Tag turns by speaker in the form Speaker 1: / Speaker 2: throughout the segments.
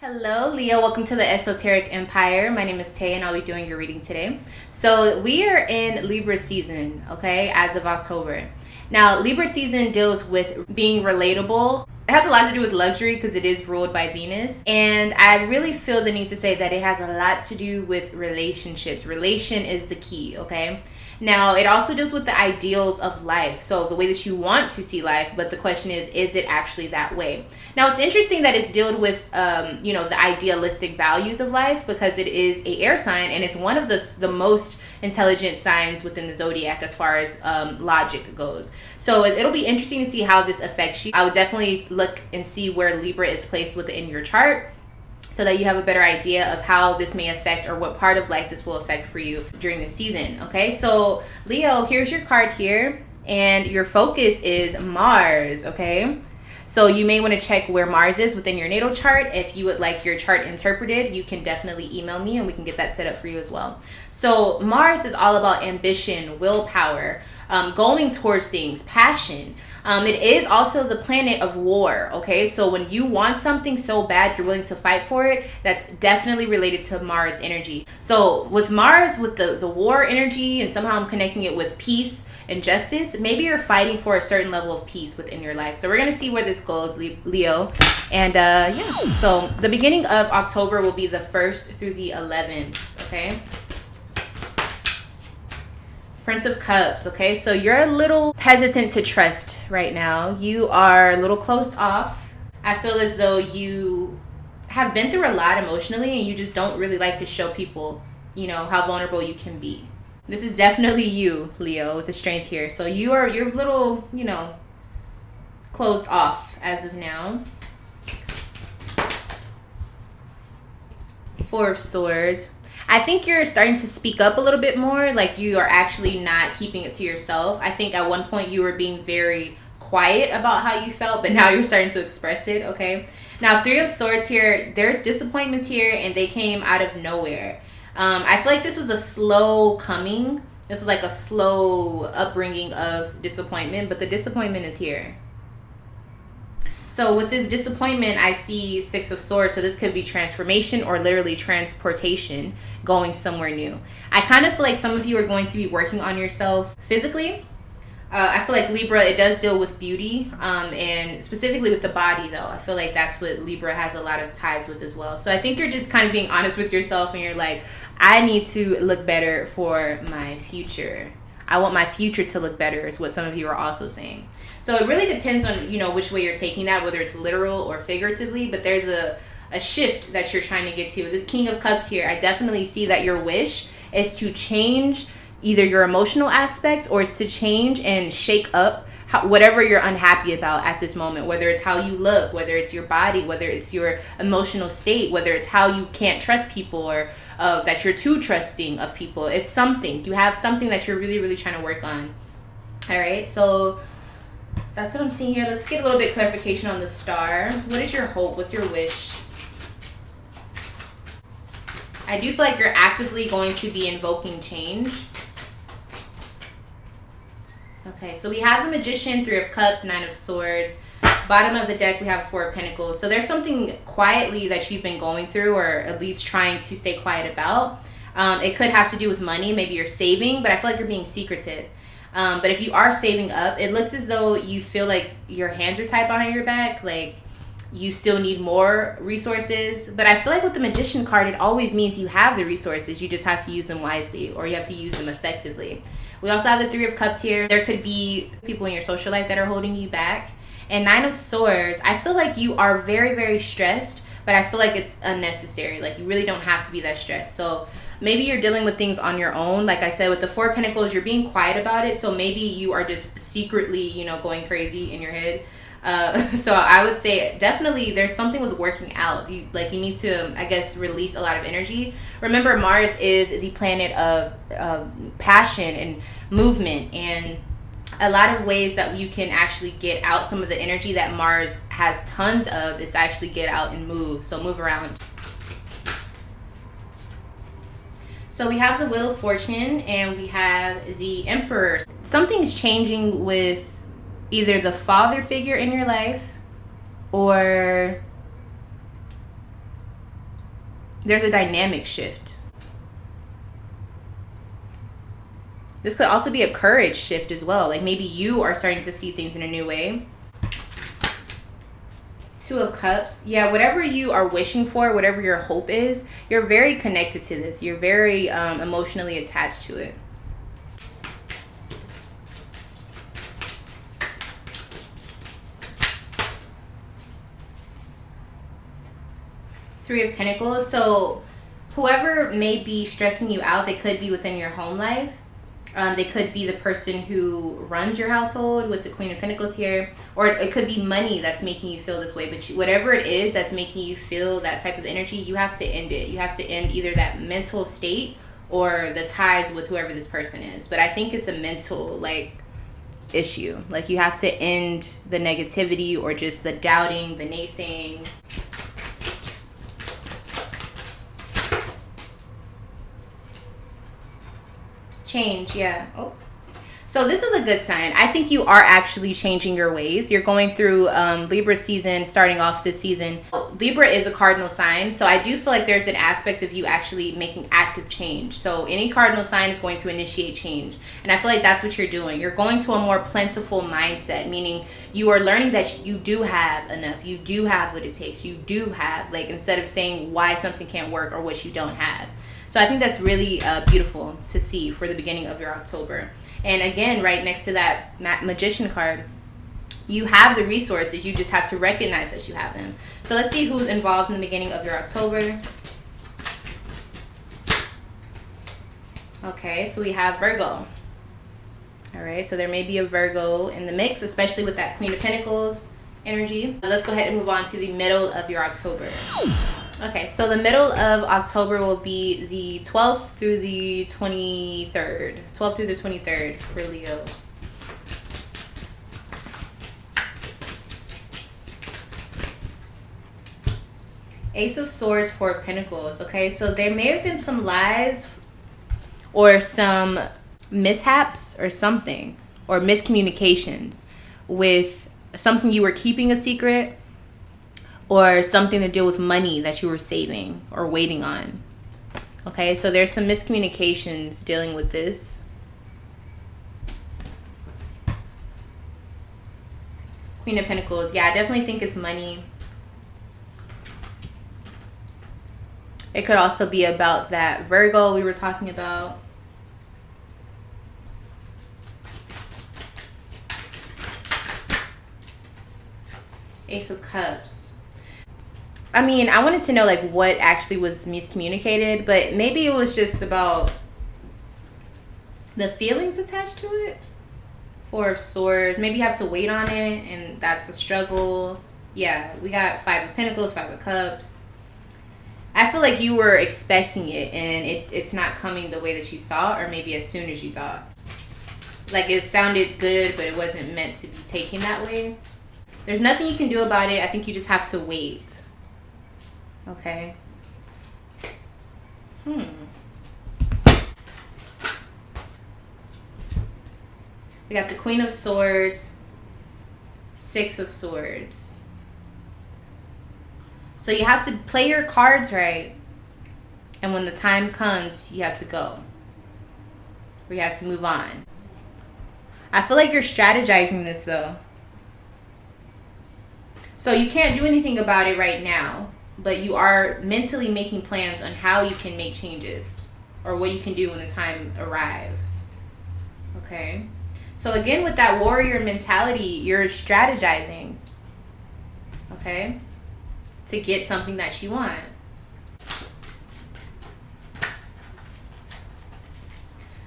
Speaker 1: Hello, Leo. Welcome to the Esoteric Empire. My name is Tay, and I'll be doing your reading today. So, we are in Libra season, okay, as of October. Now, Libra season deals with being relatable. It has a lot to do with luxury because it is ruled by Venus. And I really feel the need to say that it has a lot to do with relationships. Relation is the key, okay? Now, it also deals with the ideals of life. So the way that you want to see life, but the question is it actually that way? Now, it's interesting that it's dealt with, the idealistic values of life because it is a air sign and it's one of the most intelligent signs within the zodiac as far as logic goes. So it'll be interesting to see how this affects you. I would definitely look and see where Libra is placed within your chart, so that you have a better idea of how this may affect or what part of life this will affect for you during the season. Okay, so Leo, here's your card here, and your focus is Mars. Okay, so you may want to check where Mars is within your natal chart. If you would like your chart interpreted, you can definitely email me and we can get that set up for you as well. So Mars is all about ambition, willpower, going towards things, passion. It is also the planet of war, okay? So when you want something so bad, you're willing to fight for it, that's definitely related to Mars energy. So with Mars, with the war energy, and somehow I'm connecting it with peace and justice, maybe you're fighting for a certain level of peace within your life. So we're going to see where this goes, Leo. And so the beginning of October will be the 1st through the 11th, okay? Prince of Cups, okay? So you're a little hesitant to trust right now. You are a little closed off. I feel as though you have been through a lot emotionally and you just don't really like to show people, how vulnerable you can be. This is definitely you, Leo, with the strength here. So you're a little, closed off as of now. Four of Swords. I think you're starting to speak up a little bit more, like you are actually not keeping it to yourself. I think at one point you were being very quiet about how you felt, but now you're starting to express it, okay? Now, Three of Swords here, there's disappointments here, and they came out of nowhere. I feel like this was a slow coming. This was like a slow upbringing of disappointment, but the disappointment is here. So with this disappointment, I see Six of Swords. So this could be transformation or literally transportation, going somewhere new. I kind of feel like some of you are going to be working on yourself physically. I feel like Libra, it does deal with beauty, and specifically with the body, though. I feel like that's what Libra has a lot of ties with as well. So I think you're just kind of being honest with yourself, and you're like, I need to look better for my future. I want my future to look better, is what some of you are also saying. So it really depends on, which way you're taking that, whether it's literal or figuratively, but there's a shift that you're trying to get to. This King of Cups here, I definitely see that your wish is to change either your emotional aspects or it's to change and shake up whatever you're unhappy about at this moment, whether it's how you look, whether it's your body, whether it's your emotional state, whether it's how you can't trust people or that you're too trusting of people. It's something. You have something that you're really, really trying to work on. All right, so that's what I'm seeing here. Let's get a little bit clarification on the star. What is your hope? What's your wish? I do feel like you're actively going to be invoking change. Okay, so we have the Magician, Three of Cups, Nine of Swords. Bottom of the deck, we have Four of Pentacles. So there's something quietly that you've been going through, or at least trying to stay quiet about. It could have to do with money. Maybe you're saving, but I feel like you're being secretive. But if you are saving up, it looks as though you feel like your hands are tied behind your back, like you still need more resources. But I feel like with the Magician card, it always means you have the resources. You just have to use them wisely, or you have to use them effectively. We also have the Three of Cups here. There could be people in your social life that are holding you back. And Nine of Swords, I feel like you are very, very stressed, but I feel like it's unnecessary. Like you really don't have to be that stressed. So maybe you're dealing with things on your own. Like I said, with the Four of Pentacles, you're being quiet about it. So maybe you are just secretly, going crazy in your head. So I would say definitely there's something with working out. You need to, I guess, release a lot of energy. Remember, Mars is the planet of passion and movement, and a lot of ways that you can actually get out some of the energy that Mars has tons of is to actually get out and move. So move around. So we have the Wheel of Fortune and we have the Emperor. Something's changing with either the father figure in your life or there's a dynamic shift. This could also be a courage shift as well. Like maybe you are starting to see things in a new way. Two of Cups. Yeah, whatever you are wishing for, whatever your hope is, you're very connected to this. You're very emotionally attached to it. Three of Pentacles. So whoever may be stressing you out, they could be within your home life. They could be the person who runs your household with the Queen of Pentacles here. Or it could be money that's making you feel this way. But whatever it is that's making you feel that type of energy, you have to end it. You have to end either that mental state or the ties with whoever this person is. But I think it's a mental, issue. Like, you have to end the negativity or just the doubting, the naysaying. Change, yeah. Oh, so this is a good sign. I think you are actually changing your ways. You're going through Libra season, starting off this season. Libra is a cardinal sign, so I do feel like there's an aspect of you actually making active change. So any cardinal sign is going to initiate change, and I feel like that's what you're doing. You're going to a more plentiful mindset, meaning you are learning that you do have enough. You do have what it takes. You do have, instead of saying why something can't work or what you don't have. So I think that's really beautiful to see for the beginning of your October. And again, right next to that Magician card, you have the resources. You just have to recognize that you have them. So let's see who's involved in the beginning of your October. Okay, so we have Virgo. All right, so there may be a Virgo in the mix, especially with that Queen of Pentacles energy. Let's go ahead and move on to the middle of your October. Okay, so the middle of October will be the 12th through the 23rd. 12th through the 23rd for Leo. Ace of Swords, Four of Pentacles. Okay, so there may have been some lies or some mishaps or something, or miscommunications with something you were keeping a secret, or something to deal with money that you were saving or waiting on. Okay, so there's some miscommunications dealing with this. Queen of Pentacles. Yeah, I definitely think it's money. It could also be about that Virgo we were talking about. Ace of Cups. I mean, I wanted to know what actually was miscommunicated, but maybe it was just about the feelings attached to it. Four of Swords. Maybe you have to wait on it, and that's the struggle. Yeah, we got Five of Pentacles, Five of Cups. I feel like you were expecting it, and it's not coming the way that you thought, or maybe as soon as you thought. It sounded good, but it wasn't meant to be taken that way. There's nothing you can do about it. I think you just have to wait. Okay. We got the Queen of Swords, Six of Swords. So you have to play your cards right. And when the time comes, you have to go. Or you have to move on. I feel like you're strategizing this though. So you can't do anything about it right now, but you are mentally making plans on how you can make changes or what you can do when the time arrives. Okay? So again, with that warrior mentality, you're strategizing, okay, to get something that you want.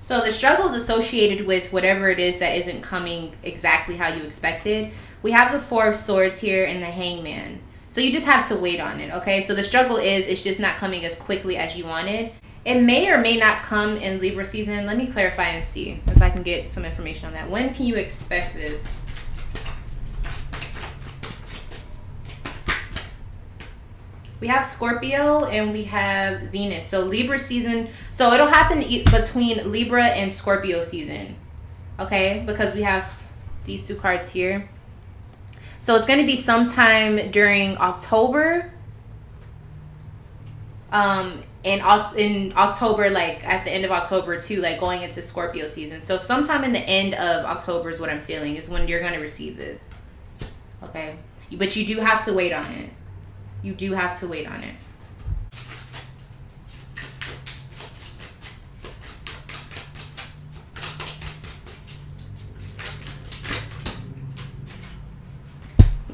Speaker 1: So the struggles associated with whatever it is that isn't coming exactly how you expected. We have the Four of Swords here and the Hangman. So you just have to wait on it, okay? So the struggle is it's just not coming as quickly as you wanted. It may or may not come in Libra season. Let me clarify and see if I can get some information on that. When can you expect this? We have Scorpio and we have Venus. So Libra season. So it'll happen between Libra and Scorpio season. Okay? Because we have these two cards here. So it's going to be sometime during October And also in October, like at the end of October too, like going into Scorpio season. So sometime in the end of October is what I'm feeling, is when you're going to receive this. Okay? But you do have to wait on it. You do have to wait on it.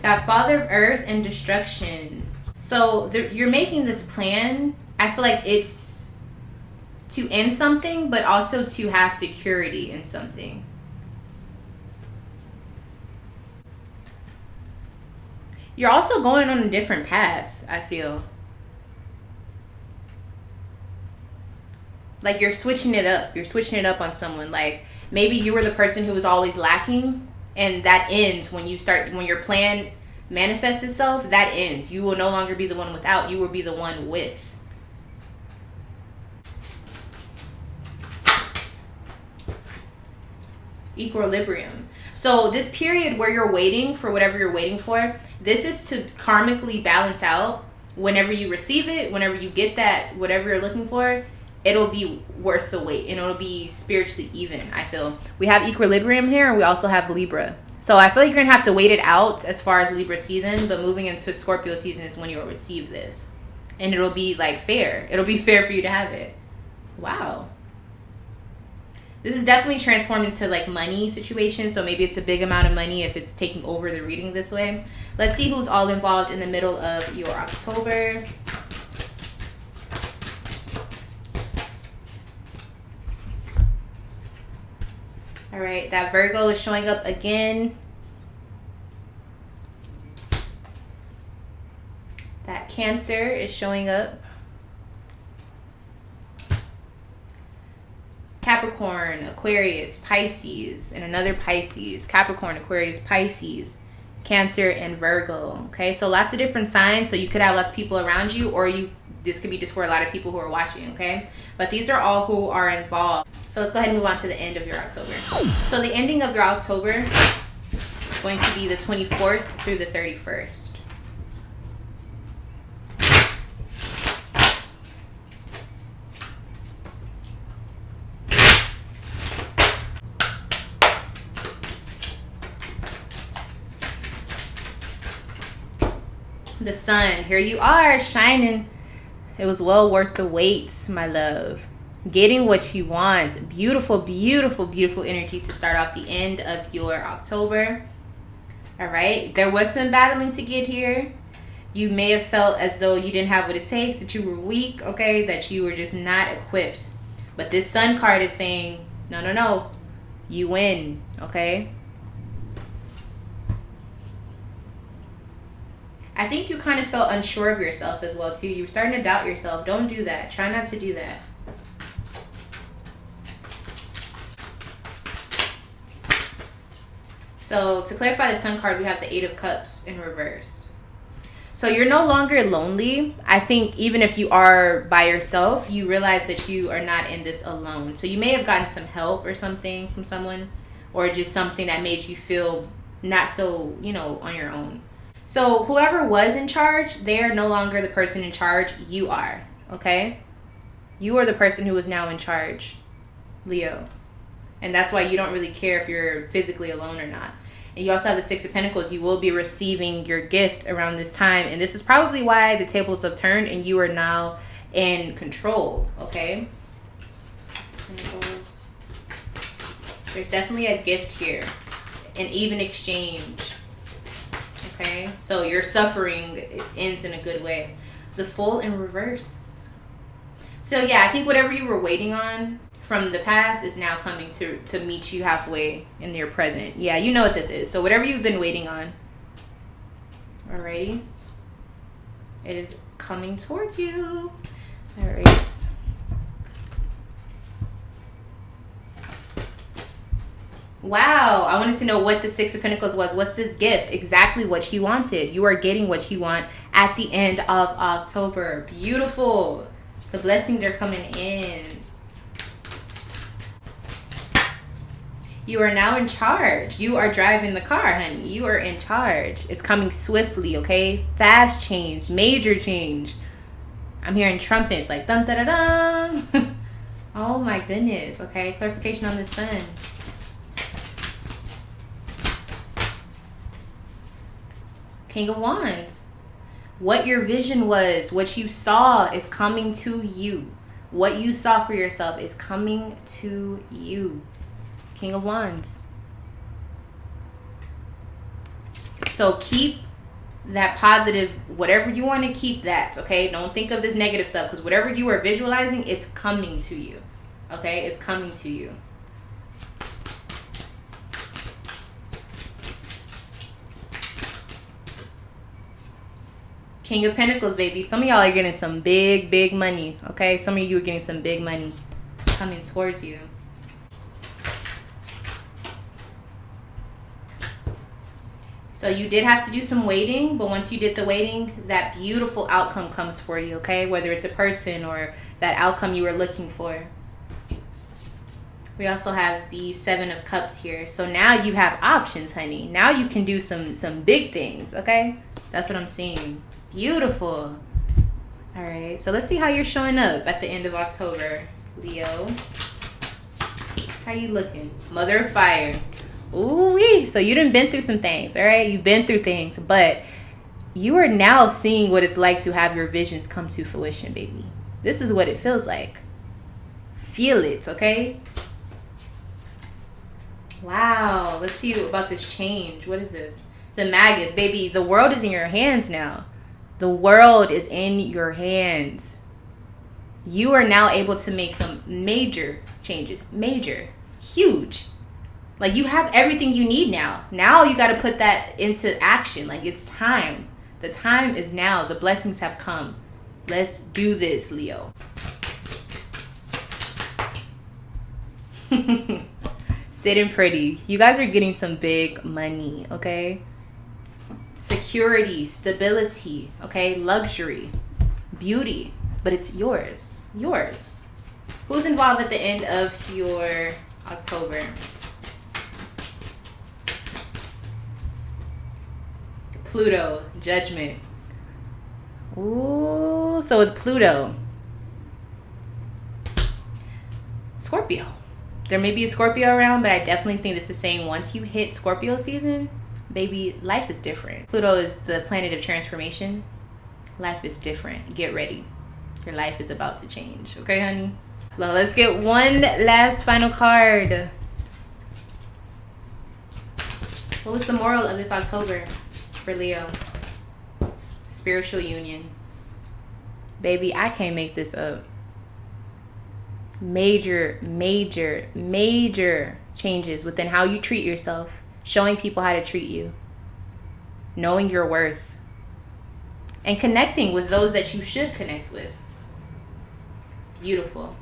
Speaker 1: Got Father of Earth and Destruction. So you're making this plan. I feel like it's to end something, but also to have security in something. You're also going on a different path, I feel. Like you're switching it up. You're switching it up on someone. Like maybe you were the person who was always lacking, and that ends when your plan manifests itself. That ends. You will no longer be the one without. You will be the one with. Equilibrium. So this period where you're waiting for whatever you're waiting for, this is to karmically balance out. Whenever you receive it, whenever you get that, whatever you're looking for, it'll be worth the wait, and it'll be spiritually even. I feel we have equilibrium here, and we also have Libra. So I feel like you're gonna have to wait it out as far as Libra season, but moving into Scorpio season is when you'll receive this, and it'll be like fair. It'll be fair for you to have it. Wow. This is definitely transformed into like money situation. So maybe it's a big amount of money if it's taking over the reading this way. Let's see who's all involved in the middle of your October. All right, that Virgo is showing up again. That Cancer is showing up. Capricorn, Aquarius, Pisces, and another Pisces. Capricorn, Aquarius, Pisces, Cancer, and Virgo. Okay, so lots of different signs. So you could have lots of people around you, or this could be just for a lot of people who are watching. Okay, but these are all who are involved. So let's go ahead and move on to the end of your October. So the ending of your October is going to be the 24th through the 31st. The sun, here you are, shining. It was well worth the wait, my love. Getting what you want. Beautiful, beautiful, beautiful energy to start off the end of your October. All right, there was some battling to get here. You may have felt as though you didn't have what it takes, that you were weak, okay, that you were just not equipped. But this sun card is saying, no, no, no, you win, okay? I think you kind of felt unsure of yourself as well, too. You were starting to doubt yourself. Don't do that. Try not to do that. So, to clarify the Sun card, we have the Eight of Cups in reverse. So, you're no longer lonely. I think even if you are by yourself, you realize that you are not in this alone. So, you may have gotten some help or something from someone, or just something that made you feel not so, on your own. So whoever was in charge, they're no longer the person in charge. You are, okay? You are the person who is now in charge, Leo. And that's why you don't really care if you're physically alone or not. And you also have the Six of Pentacles. You will be receiving your gift around this time. And this is probably why the tables have turned and you are now in control, okay? There's definitely a gift here. An even exchange. Okay, so your suffering ends in a good way. The Fool in reverse. So yeah, I think whatever you were waiting on from the past is now coming to meet you halfway in your present. Yeah, you know what this is. So whatever you've been waiting on, alrighty, it is coming towards you. All right. Wow, I wanted to know what the Six of Pentacles was. What's this gift? Exactly what you wanted. You are getting what you want at the end of October. Beautiful. The blessings are coming in. You are now in charge. You are driving the car, honey. You are in charge. It's coming swiftly, okay? Fast change, major change. I'm hearing trumpets like dun da da dun. Oh my goodness. Okay, clarification on the sun. King of Wands. What your vision was, what you saw is coming to you. What you saw for yourself is coming to you. King of Wands. So keep that positive, whatever you want to keep that, okay? Don't think of this negative stuff, because whatever you are visualizing, it's coming to you, okay? It's coming to you. King of Pentacles, baby. Some of y'all are getting some big money, okay? Some of you are getting some big money coming towards you. So you did have to do some waiting, but once you did the waiting, that beautiful outcome comes for you, okay? Whether it's a person or that outcome you were looking for. We also have the Seven of Cups here. So now you have options, honey. Now you can do some big things, okay? That's what I'm seeing. Beautiful. All right, so let's see how you're showing up at the end of October, Leo. How you looking? Mother of Fire. Ooh-wee. So you done been through some things, all right? You've been through things, but you are now seeing what it's like to have your visions come to fruition, baby. This is what it feels like. Feel it, okay? Wow. Let's see about this change. What is this? The Magus, baby. The world is in your hands now. The world is in your hands. You are now able to make some major changes. Major. Huge. Like, you have everything you need now. Now you got to put that into action. Like, it's time. The time is now. The blessings have come. Let's do this, Leo. Sitting pretty. You guys are getting some big money, okay? Security, stability, okay? Luxury, beauty. But it's yours. Yours. Who's involved at the end of your October? Pluto, Judgment. Ooh, so it's Pluto. Scorpio. There may be a Scorpio around, but I definitely think this is saying once you hit Scorpio season, baby, life is different. Pluto is the planet of transformation. Life is different. Get ready. Your life is about to change. Okay, honey? Well, let's get one last final card. What was the moral of this October for Leo? Spiritual union. Baby, I can't make this up. Major changes within how you treat yourself. Showing people how to treat you. Knowing your worth. And connecting with those that you should connect with. Beautiful.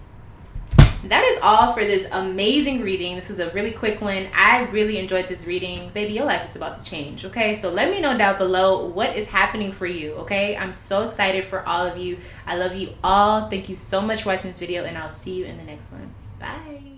Speaker 1: That is all for this amazing reading. This was a really quick one. I really enjoyed this reading. Baby, your life is about to change, okay? So let me know down below what is happening for you, okay? I'm so excited for all of you. I love you all. Thank you so much for watching this video, and I'll see you in the next one. Bye.